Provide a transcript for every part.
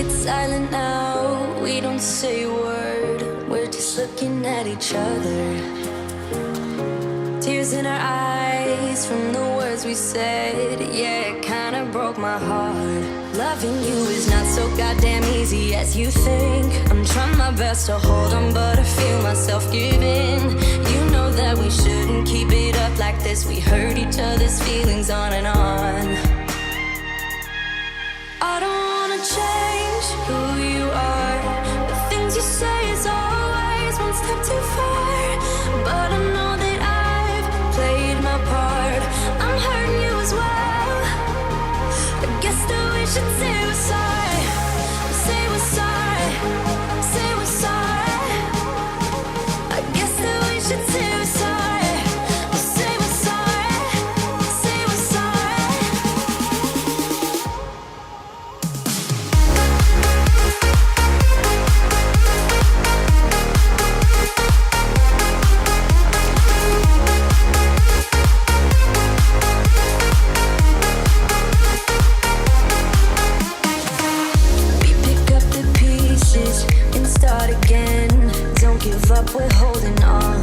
It's silent now, we don't say a word. We're just looking at each other. Tears in our eyes from the words we said. Yeah, it kinda broke my heart. Loving you is not so goddamn easy as you think. I'm trying my best to hold on, but I feel myself giving. You know that we shouldn't keep it up like this. We hurt each other's feelings on and on. I don't wanna change who you are. The things you say is always one step too far. But I know that I've played my part. I'm hurting you as well. I guess that we should say we're sorry. Say we're sorry. Say we're sorry. I guess that we should say we're sorry. Say we're sorry. Say we're sorry. Start again, don't give up, we're holding on.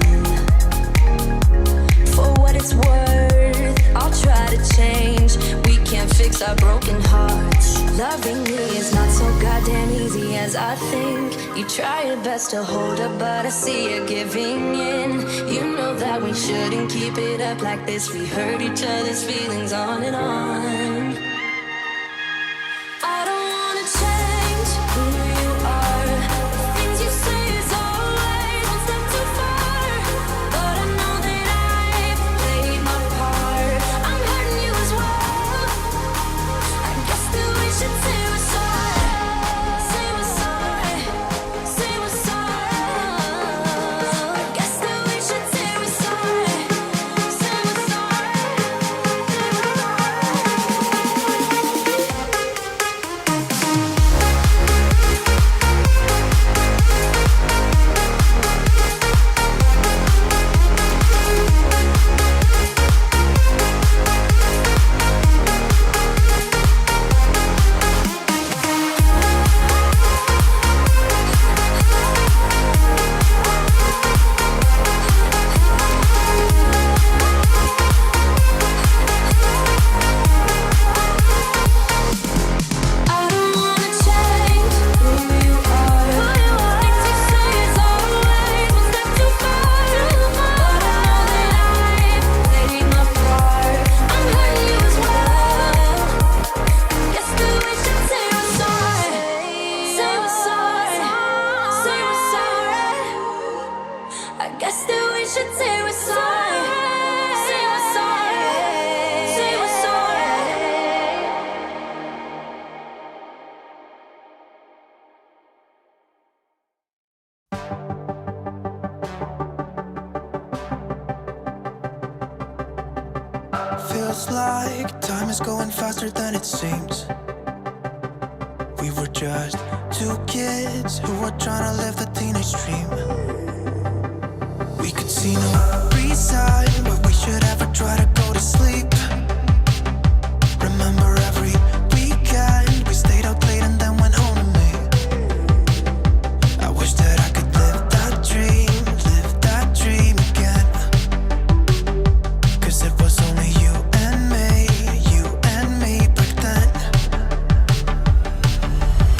For what it's worth, I'll try to change. We can't fix our broken hearts. Loving me is not so goddamn easy as I think. You try your best to hold up, but I see you giving in. You know that we shouldn't keep it up like this. We hurt each other's feelings on and on. I don't wanna change who you are. You say it's always one step too far. But I know that I've played my part. I'm hurting you as well. I guess that we should say we're sorry. Say we're sorry. Say we're sorry. I guess that we should say we're sorry. Say we're sorry. Feels like time is going faster than it seems. We were just two kids who were trying to live the teenage dream. We could see no reason why we should ever try to go to sleep. Remember every weekend we stayed out late and then went home to me. I wish that I could live that dream again. 'Cause it was only you and me back then.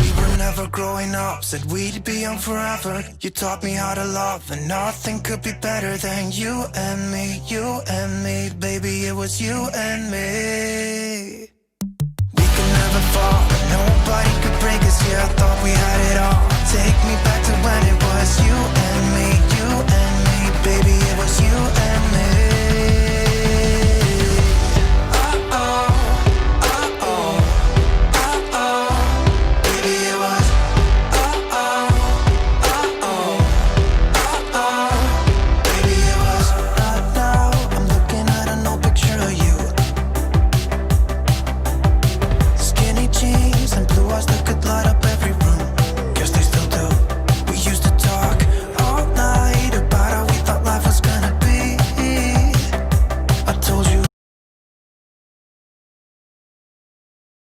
We were never growing up, said we'd be young forever. You taught me how to love, and nothing could be better than you and me. Baby, it was you and me. We could never fall, but nobody could break us. Yeah, I thought we had it all. Take me back to when it was you and me.